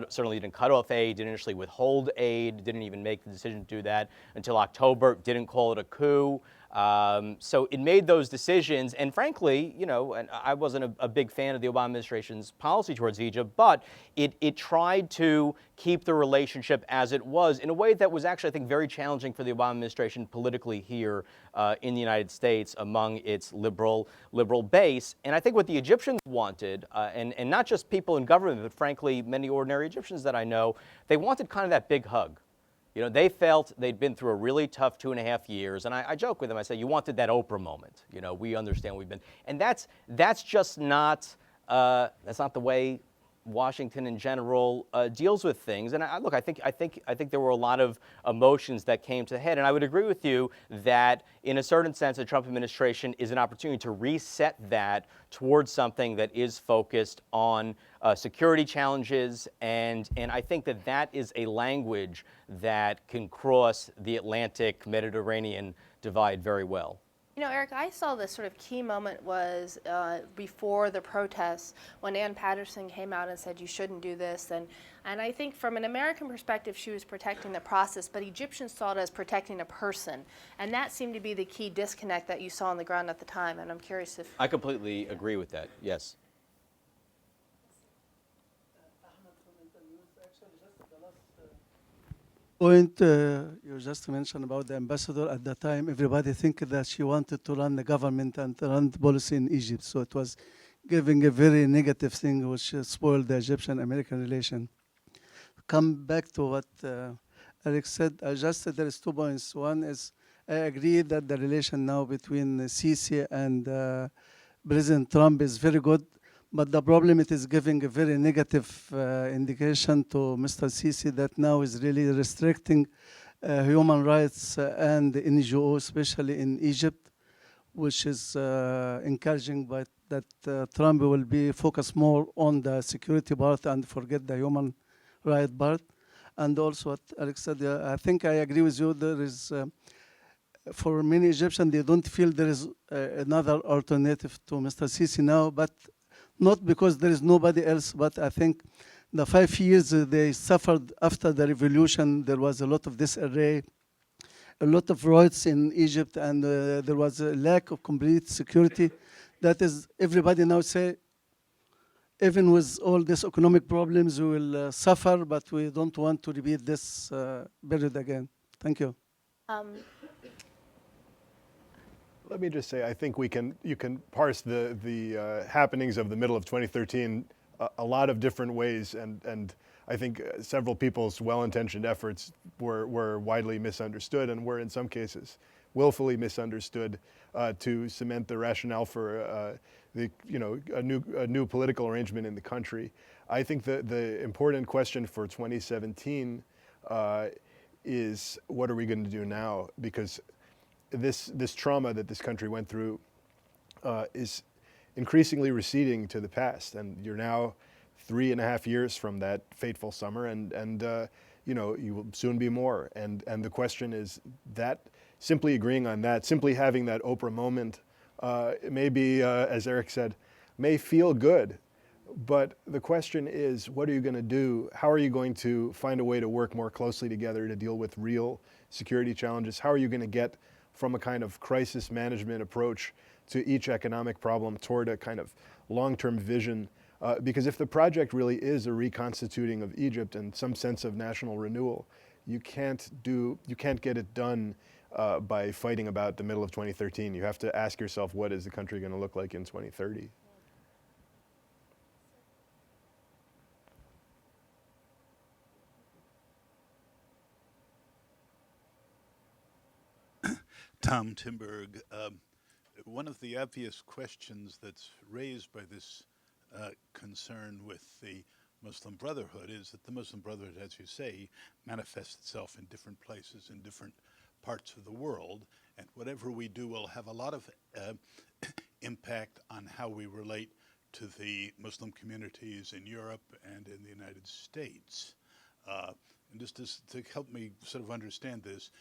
certainly didn't cut off aid, didn't initially withhold aid, didn't even make the decision to do that until October, didn't call it a coup. So it made those decisions, and frankly, you know, and I wasn't a big fan of the Obama administration's policy towards Egypt, but it tried to keep the relationship as it was in a way that was actually, I think, very challenging for the Obama administration politically here in the United States among its liberal base. And I think what the Egyptians wanted, and not just people in government, but frankly, many ordinary Egyptians that I know, they wanted kind of that big hug. You know, they felt they'd been through a really tough 2.5 years, and I joke with them. I say, you wanted that Oprah moment. You know, we understand we've been, and that's just not the way Washington in general deals with things. And look, I think there were a lot of emotions that came to head, and I would agree with you that in a certain sense, the Trump administration is an opportunity to reset that towards something that is focused on security challenges, and I think that is a language that can cross the Atlantic Mediterranean divide very well. You know, Eric, I saw this sort of key moment was before the protests when Ann Patterson came out and said you shouldn't do this, and I think from an American perspective she was protecting the process, but Egyptians saw it as protecting a person, and that seemed to be the key disconnect that you saw on the ground at the time, and I'm curious if... I completely agree with that, yes. Point you just mentioned about the ambassador at the time, everybody think that she wanted to run the government and run the policy in Egypt. So it was giving a very negative thing which spoiled the Egyptian-American relation. Come back to what Eric said. I just said there is 2 points. One is I agree that the relation now between Sisi and President Trump is very good. But the problem, it is giving a very negative indication to Mr. Sisi that now is really restricting human rights and the NGO, especially in Egypt, which is encouraging by that Trump will be focused more on the security part and forget the human right part. And also what Alex said, I think I agree with you, there is, for many Egyptians, they don't feel there is another alternative to Mr. Sisi now, but not because there is nobody else, but I think the 5 years they suffered after the revolution, there was a lot of disarray, a lot of riots in Egypt, and there was a lack of complete security. That is, everybody now say, even with all these economic problems, we will suffer, but we don't want to repeat this period again. Thank you. Let me just say, I think you can parse the happenings of the middle of 2013 a lot of different ways, and I think several people's well-intentioned efforts were widely misunderstood and were in some cases willfully misunderstood to cement the rationale for a new political arrangement in the country. I think the important question for 2017 is what are we going to do now? Because this trauma that this country went through is increasingly receding to the past, and you're now 3.5 years from that fateful summer, and you will soon be more. And the question is that simply agreeing on that, simply having that Oprah moment, maybe, as Eric said, may feel good. But the question is, what are you going to do? How are you going to find a way to work more closely together to deal with real security challenges? How are you going to get from a kind of crisis management approach to each economic problem toward a kind of long-term vision? Because if the project really is a reconstituting of Egypt and some sense of national renewal, you can't get it done by fighting about the middle of 2013. You have to ask yourself, what is the country going to look like in 2030? Tom Timberg, one of the obvious questions that's raised by this concern with the Muslim Brotherhood is that the Muslim Brotherhood, as you say, manifests itself in different places in different parts of the world, and whatever we do will have a lot of impact on how we relate to the Muslim communities in Europe and in the United States. And just to help me sort of understand this,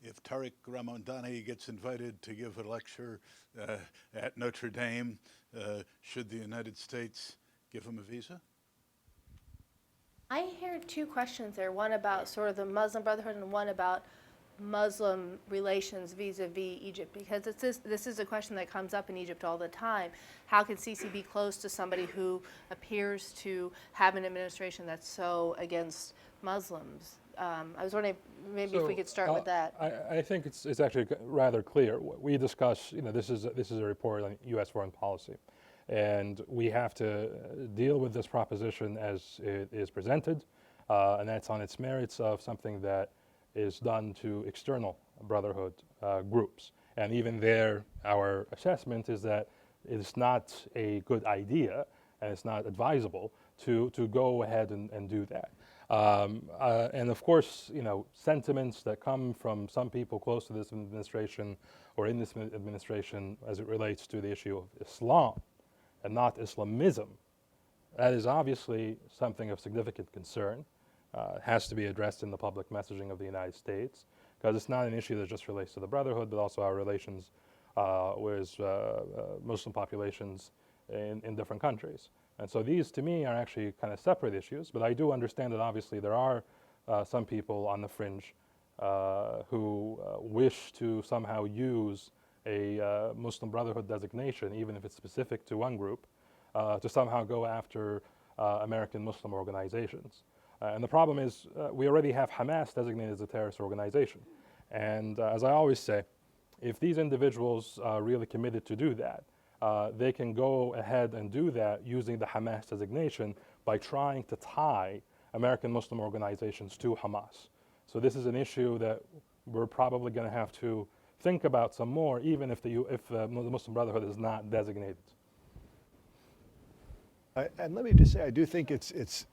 if Tariq Ramadan gets invited to give a lecture at Notre Dame, should the United States give him a visa? I hear two questions there, one about sort of the Muslim Brotherhood and one about Muslim relations vis-a-vis Egypt, because this is a question that comes up in Egypt all the time. How can Sisi be close to somebody who appears to have an administration that's so against Muslims? I was wondering maybe if we could start with that. I think it's actually rather clear. We discuss, this is a report on U.S. foreign policy, and we have to deal with this proposition as it is presented, and that's on its merits of something that is done to external brotherhood groups. And even there, our assessment is that it's not a good idea and it's not advisable to go ahead and do that. And of course, sentiments that come from some people close to this administration or in this administration as it relates to the issue of Islam and not Islamism, that is obviously something of significant concern. It has to be addressed in the public messaging of the United States, because it's not an issue that just relates to the Brotherhood, but also our relations with Muslim populations in different countries. And so these, to me, are actually kind of separate issues, but I do understand that obviously there are some people on the fringe who wish to somehow use a Muslim Brotherhood designation, even if it's specific to one group, to somehow go after American Muslim organizations. And the problem is we already have Hamas designated as a terrorist organization. And as I always say, if these individuals are really committed to do that, they can go ahead and do that using the Hamas designation by trying to tie American Muslim organizations to Hamas. So this is an issue that we're probably going to have to think about some more, even if the Muslim Brotherhood is not designated. And let me just say, I do think it's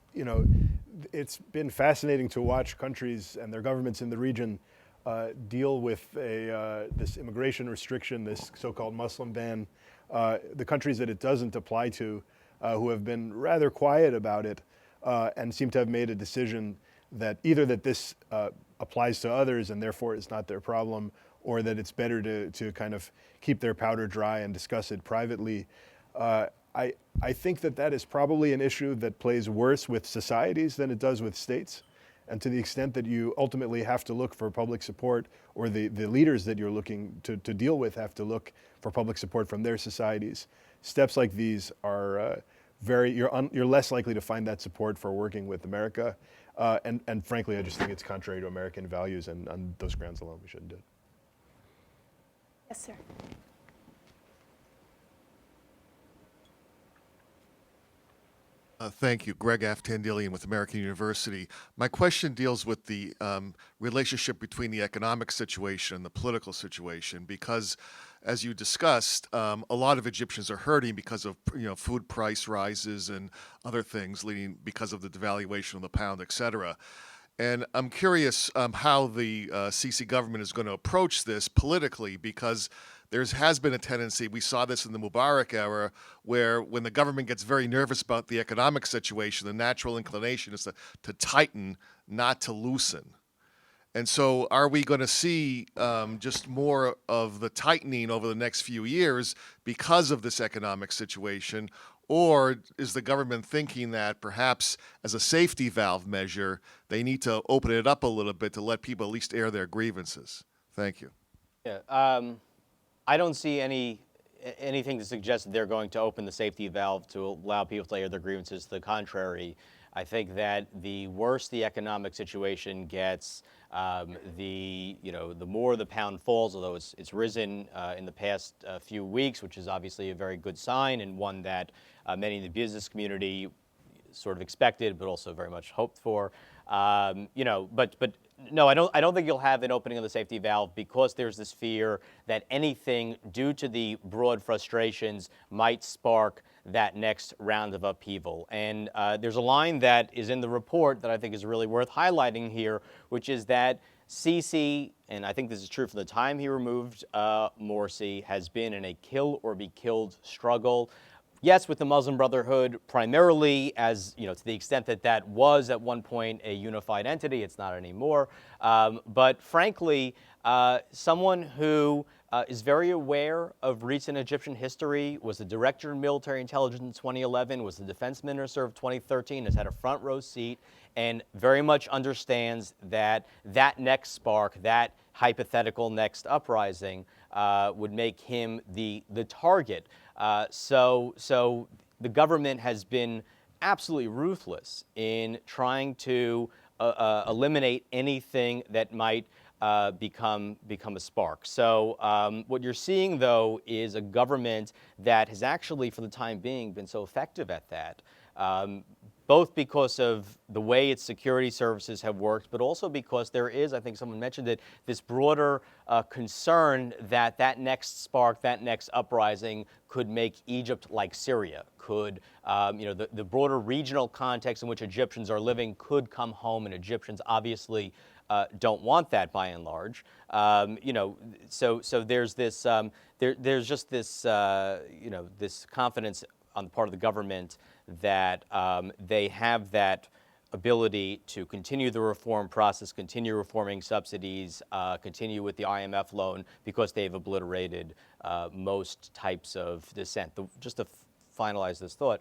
been fascinating to watch countries and their governments in the region deal with this immigration restriction, this so-called Muslim ban. The countries that it doesn't apply to, who have been rather quiet about it and seem to have made a decision that either that this applies to others and therefore it's not their problem, or that it's better to kind of keep their powder dry and discuss it privately. I think that is probably an issue that plays worse with societies than it does with states. And to the extent that you ultimately have to look for public support, or the leaders that you're looking to deal with have to look for public support from their societies, steps like these are you're less likely to find that support for working with America. And frankly, I just think it's contrary to American values, and on those grounds alone, we shouldn't do it. Yes, sir. Thank you. Greg Aftandilian with American University. My question deals with the relationship between the economic situation and the political situation, because, as you discussed, a lot of Egyptians are hurting because of food price rises and other things leading because of the devaluation of the pound, et cetera. And I'm curious how the Sisi government is going to approach this politically, because there has been a tendency, we saw this in the Mubarak era, where when the government gets very nervous about the economic situation, the natural inclination is to tighten, not to loosen. And so are we going to see just more of the tightening over the next few years because of this economic situation? Or is the government thinking that perhaps as a safety valve measure, they need to open it up a little bit to let people at least air their grievances? Thank you. Yeah, I don't see anything to suggest that they're going to open the safety valve to allow people to air their grievances. To the contrary, I think that the worse the economic situation gets, the more the pound falls. Although it's risen in the past few weeks, which is obviously a very good sign, and one that many in the business community sort of expected, but also very much hoped for. But no, I don't think you'll have an opening of the safety valve, because there's this fear that anything due to the broad frustrations might spark that next round of upheaval. And there's a line that is in the report that I think is really worth highlighting here, which is that Sisi, and I think this is true from the time he removed Morsi, has been in a kill or be killed struggle. Yes, with the Muslim Brotherhood, primarily as, to the extent that that was at one point a unified entity, it's not anymore. But frankly, someone who is very aware of recent Egyptian history, was the director of military intelligence in 2011, was the defense minister of 2013, has had a front row seat, and very much understands that that next spark, that hypothetical next uprising, would make him the target. So the government has been absolutely ruthless in trying to eliminate anything that might become a spark. So what you're seeing, though, is a government that has actually, for the time being, been so effective at that. Both because of the way its security services have worked, but also because there is, I think someone mentioned it, this broader concern that that next spark, that next uprising could make Egypt like Syria, could, the broader regional context in which Egyptians are living could come home, and Egyptians obviously don't want that by and large. So there's this, there's just this, this confidence on the part of the government that they have that ability to continue the reform process, continue reforming subsidies, continue with the IMF loan, because they've obliterated most types of dissent. Just to finalize this thought,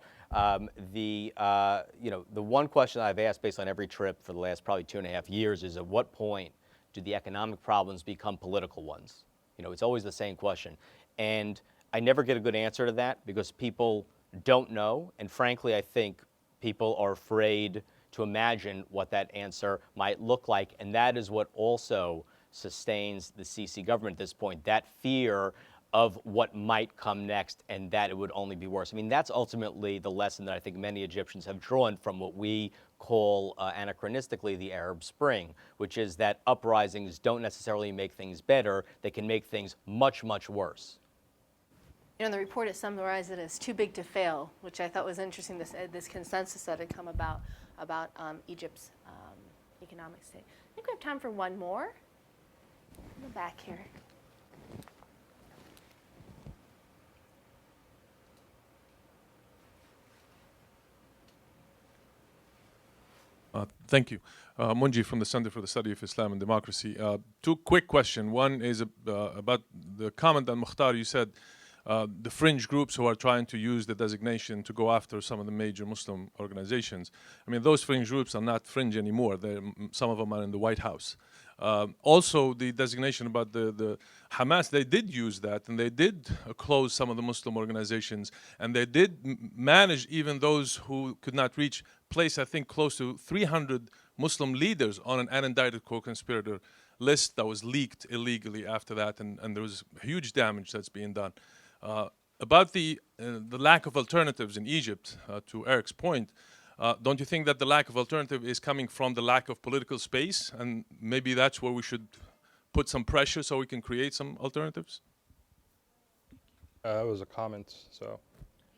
the one question I've asked based on every trip for the last probably 2.5 years is, at what point do the economic problems become political ones? It's always the same question. And I never get a good answer to that, because people don't know, and frankly, I think people are afraid to imagine what that answer might look like, and that is what also sustains the Sisi government at this point, that fear of what might come next, and that it would only be worse. I mean, that's ultimately the lesson that I think many Egyptians have drawn from what we call anachronistically the Arab Spring, which is that uprisings don't necessarily make things better, they can make things much, much worse. In the report, it summarized it as too big to fail, which I thought was interesting, this consensus that had come about Egypt's economic state. I think we have time for one more. In the back here. Thank you. Munji from the Center for the Study of Islam and Democracy. Two quick questions. One is about the comment that Mokhtar, you said, the fringe groups who are trying to use the designation to go after some of the major Muslim organizations. I mean, those fringe groups are not fringe anymore. Some of them are in the White House. Also, the designation about the Hamas, they did use that, and they did close some of the Muslim organizations, and they did manage even those who could not reach, place, I think, close to 300 Muslim leaders on an unindicted co-conspirator list that was leaked illegally after that, and there was huge damage that's being done. about the lack of alternatives in Egypt, to Eric's point, don't you think that the lack of alternative is coming from the lack of political space, and maybe that's where we should put some pressure so we can create some alternatives? It was a comment, so.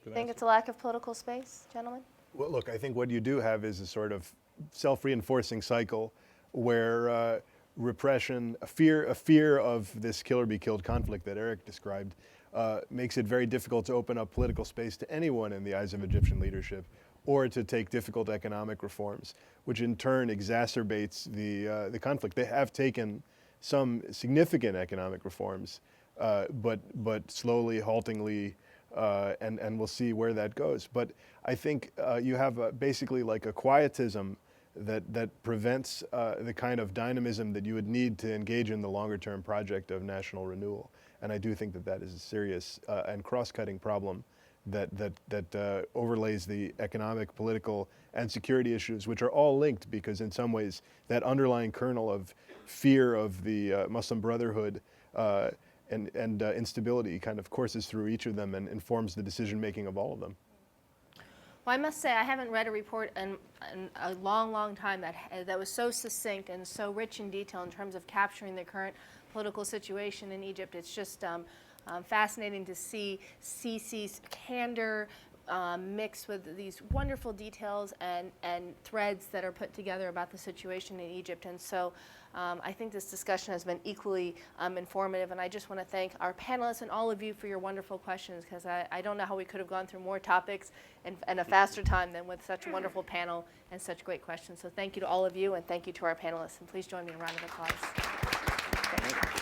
You think it's a lack of political space, gentlemen? Well, look, I think what you do have is a sort of self-reinforcing cycle where repression, a fear of this kill-or-be-killed conflict that Eric described, makes it very difficult to open up political space to anyone in the eyes of Egyptian leadership, or to take difficult economic reforms, which in turn exacerbates the conflict. They have taken some significant economic reforms, but slowly, haltingly, and we'll see where that goes. But I think you have basically like a quietism that prevents the kind of dynamism that you would need to engage in the longer-term project of national renewal. And I do think that is a serious and cross-cutting problem that overlays the economic, political, and security issues, which are all linked, because in some ways that underlying kernel of fear of the Muslim Brotherhood and instability kind of courses through each of them and informs the decision-making of all of them. Well, I must say I haven't read a report in a long, long time that was so succinct and so rich in detail in terms of capturing the current political situation in Egypt. It's just fascinating to see Sisi's candor mixed with these wonderful details and threads that are put together about the situation in Egypt. And so I think this discussion has been equally informative, and I just want to thank our panelists and all of you for your wonderful questions, because I don't know how we could have gone through more topics in a faster time than with such a wonderful panel and such great questions. So thank you to all of you, and thank you to our panelists, and please join me in a round of applause. Thank you.